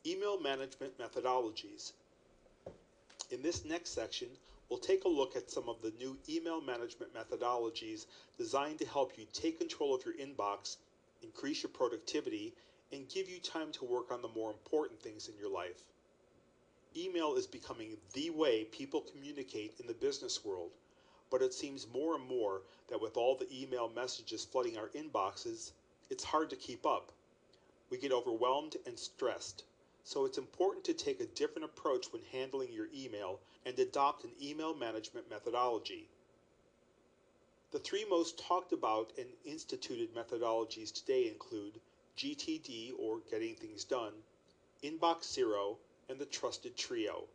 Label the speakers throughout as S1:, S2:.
S1: Email management methodologies. In this next section, we'll take a look at some of the new email management methodologies designed to help you take control of your inbox, increase your productivity, and give you time to work on the more important things in your life. Email is becoming the way people communicate in the business world, but it seems more and more that with all the email messages flooding our inboxes, it's hard to keep up. We get overwhelmed and stressed. So it's important to take a different approach when handling your email and adopt an email management methodology. The three most talked about and instituted methodologies today include GTD, or Getting Things Done, Inbox Zero, and the Trusted Trio.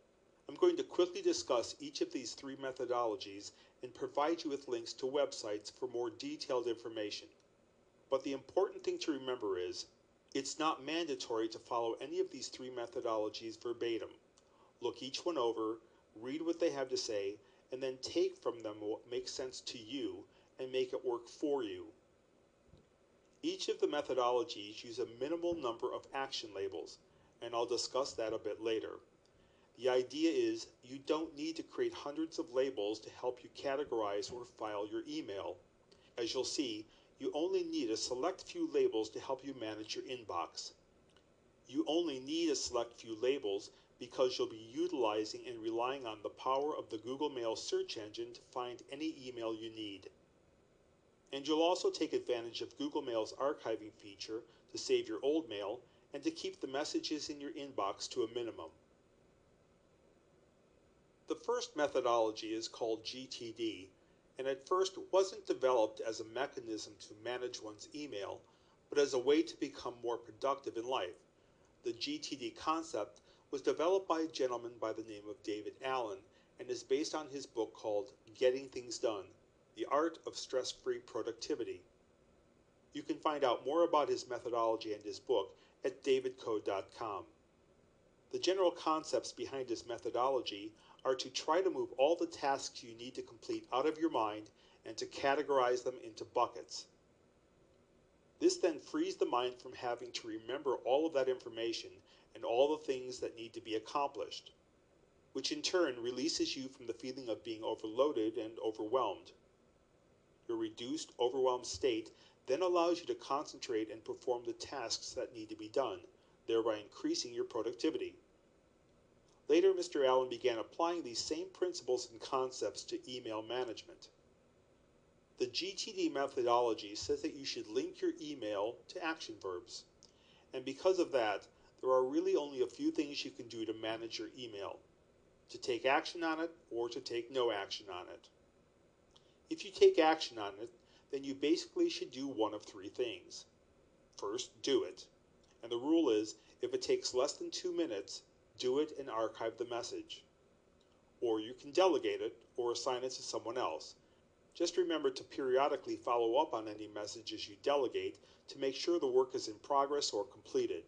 S1: I'm going to quickly discuss each of these three methodologies and provide you with links to websites for more detailed information. But the important thing to remember is, it's not mandatory to follow any of these three methodologies verbatim. Look each one over, read what they have to say, and then take from them what makes sense to you and make it work for you. Each of the methodologies use a minimal number of action labels, and I'll discuss that a bit later. The idea is you don't need to create hundreds of labels to help you categorize or file your email. As you'll see, you only need a select few labels to help you manage your inbox. You only need a select few labels because you'll be utilizing and relying on the power of the Google Mail search engine to find any email you need. And you'll also take advantage of Google Mail's archiving feature to save your old mail and to keep the messages in your inbox to a minimum. The first methodology is called GTD, and at first wasn't developed as a mechanism to manage one's email, but as a way to become more productive in life. The GTD concept was developed by a gentleman by the name of David Allen and is based on his book called Getting Things Done, The Art of Stress-Free Productivity. You can find out more about his methodology and his book at davidcode.com. The general concepts behind his methodology are to try to move all the tasks you need to complete out of your mind and to categorize them into buckets. This then frees the mind from having to remember all of that information and all the things that need to be accomplished, which in turn releases you from the feeling of being overloaded and overwhelmed. Your reduced, overwhelmed state then allows you to concentrate and perform the tasks that need to be done, thereby increasing your productivity. Later, Mr. Allen began applying these same principles and concepts to email management. The GTD methodology says that you should link your email to action verbs. And because of that, there are really only a few things you can do to manage your email: to take action on it or to take no action on it. If you take action on it, then you basically should do one of three things. First, do it. And the rule is, if it takes less than 2 minutes, do it and archive the message. Or you can delegate it or assign it to someone else. Just remember to periodically follow up on any messages you delegate to make sure the work is in progress or completed.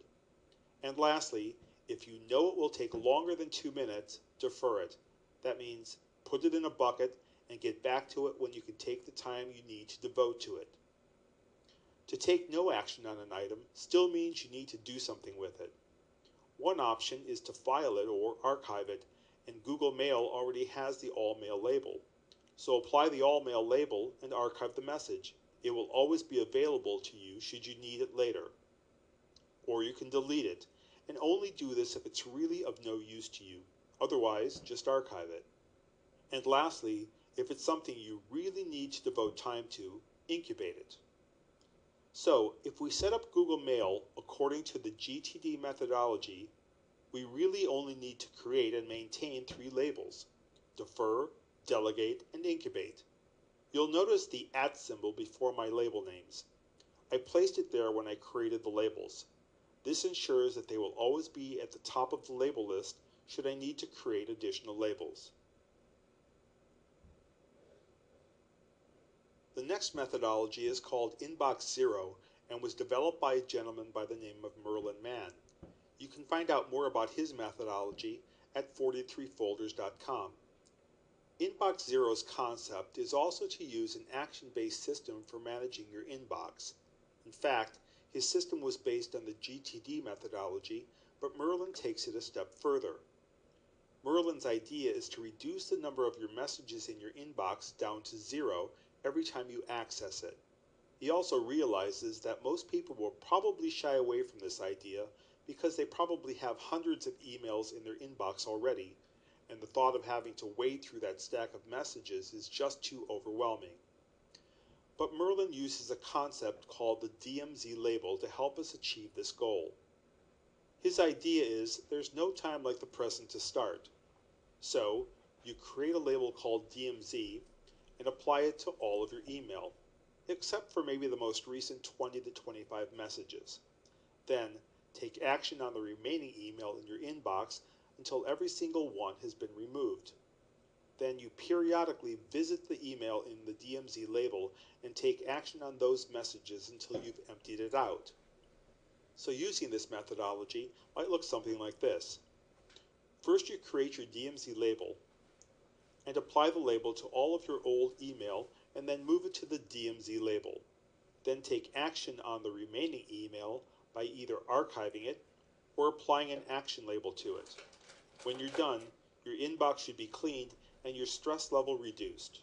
S1: And lastly, if you know it will take longer than 2 minutes, defer it. That means put it in a bucket and get back to it when you can take the time you need to devote to it. To take no action on an item still means you need to do something with it. One option is to file it or archive it, and Google Mail already has the All Mail label. So apply the All Mail label and archive the message. It will always be available to you should you need it later. Or you can delete it, and only do this if it's really of no use to you. Otherwise, just archive it. And lastly, if it's something you really need to devote time to, incubate it. So, if we set up Google Mail according to the GTD methodology, we really only need to create and maintain three labels: defer, delegate, and incubate. You'll notice the @ symbol before my label names. I placed it there when I created the labels. This ensures that they will always be at the top of the label list should I need to create additional labels. The next methodology is called Inbox Zero and was developed by a gentleman by the name of Merlin Mann. You can find out more about his methodology at 43folders.com. Inbox Zero's concept is also to use an action-based system for managing your inbox. In fact, His system was based on the GTD methodology, but Merlin takes it a step further. Merlin's idea is to reduce the number of your messages in your inbox down to 0 every time you access it. He also realizes that most people will probably shy away from this idea because they probably have hundreds of emails in their inbox already, and the thought of having to wade through that stack of messages is just too overwhelming. But Merlin uses a concept called the DMZ label to help us achieve this goal. His idea is there's no time like the present to start. So, you create a label called DMZ and apply it to all of your email, except for maybe the most recent 20 to 25 messages. Then, take action on the remaining email in your inbox until every single one has been removed. Then you periodically visit the email in the DMZ label and take action on those messages until you've emptied it out. So using this methodology might look something like this. First, you create your DMZ label and apply the label to all of your old email and then move it to the DMZ label. Then take action on the remaining email by either archiving it or applying an action label to it. When you're done, your inbox should be cleaned and your stress level reduced.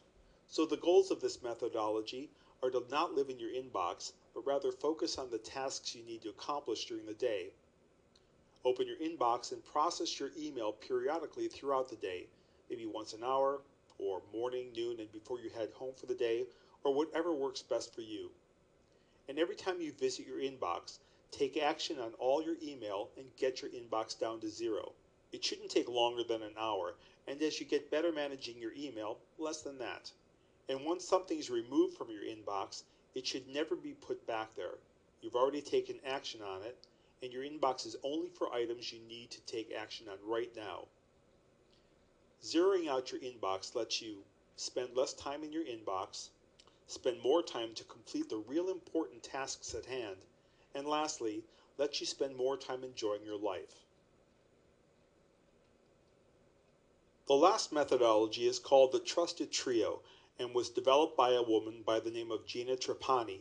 S1: So the goals of this methodology are to not live in your inbox, but rather focus on the tasks you need to accomplish during the day. Open your inbox and process your email periodically throughout the day, maybe once an hour, or morning, noon, and before you head home for the day, or whatever works best for you. And every time you visit your inbox, take action on all your email and get your inbox down to 0. It shouldn't take longer than an hour, and as you get better managing your email, less than that. And once something's removed from your inbox, it should never be put back there. You've already taken action on it, and your inbox is only for items you need to take action on right now. Zeroing out your inbox lets you spend less time in your inbox, spend more time to complete the real important tasks at hand, and lastly, lets you spend more time enjoying your life. The last methodology is called the Trusted Trio and was developed by a woman by the name of Gina Trapani.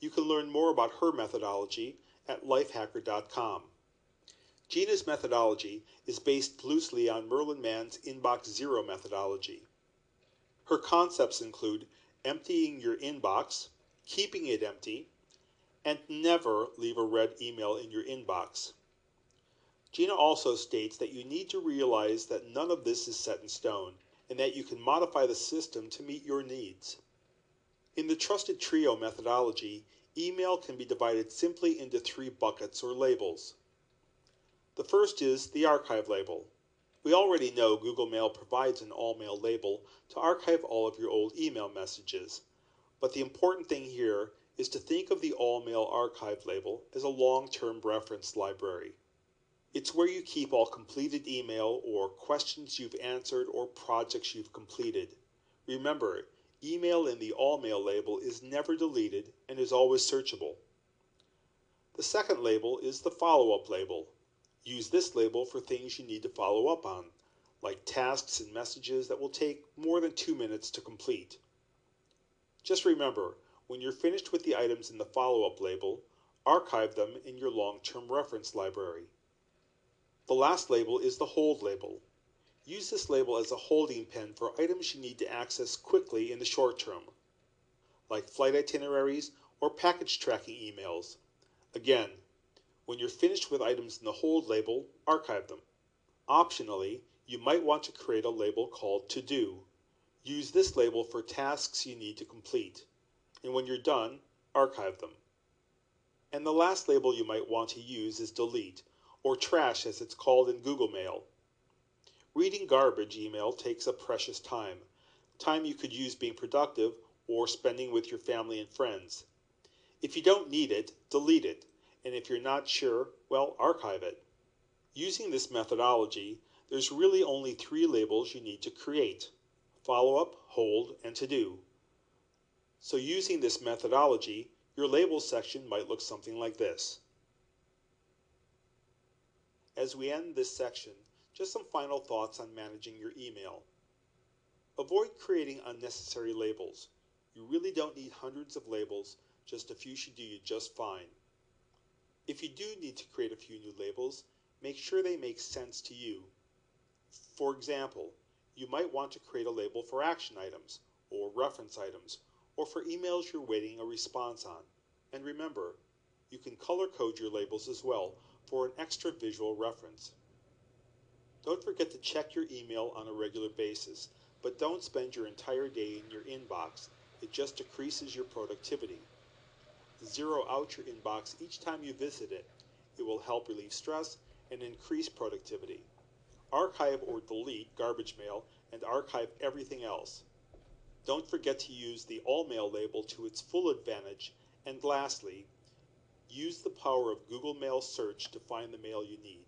S1: You can learn more about her methodology at lifehacker.com. Gina's methodology is based loosely on Merlin Mann's Inbox Zero methodology. Her concepts include emptying your inbox, keeping it empty, and never leave a read email in your inbox. Gina also states that you need to realize that none of this is set in stone, and that you can modify the system to meet your needs. In the Trusted Trio methodology, email can be divided simply into 3 buckets or labels. The first is the archive label. We already know Google Mail provides an all-mail label to archive all of your old email messages, but the important thing here is to think of the all-mail archive label as a long-term reference library. It's where you keep all completed email or questions you've answered or projects you've completed. Remember, email in the all-mail label is never deleted and is always searchable. The second label is the follow-up label. Use this label for things you need to follow up on, like tasks and messages that will take more than 2 minutes to complete. Just remember, when you're finished with the items in the follow-up label, archive them in your long-term reference library. The last label is the hold label. Use this label as a holding pen for items you need to access quickly in the short term, like flight itineraries or package tracking emails. Again, when you're finished with items in the hold label, archive them. Optionally, you might want to create a label called To Do. Use this label for tasks you need to complete, and when you're done, archive them. And the last label you might want to use is Delete, or trash as it's called in Google Mail. Reading garbage email takes up precious time you could use being productive or spending with your family and friends. If you don't need it, delete it, and if you're not sure, well, archive it. Using this methodology, there's really only 3 labels you need to create: follow-up, hold, and to-do. So using this methodology, your labels section might look something like this. As we end this section, just some final thoughts on managing your email. Avoid creating unnecessary labels. You really don't need hundreds of labels, just a few should do you just fine. If you do need to create a few new labels, make sure they make sense to you. For example, you might want to create a label for action items, or reference items, or for emails you're waiting a response on. And remember, you can color code your labels as well for an extra visual reference. Don't forget to check your email on a regular basis, but don't spend your entire day in your inbox. It just decreases your productivity. Zero out your inbox each time you visit it. It will help relieve stress and increase productivity. Archive or delete garbage mail and archive everything else. Don't forget to use the All Mail label to its full advantage. And lastly, use the power of Google Mail Search to find the mail you need.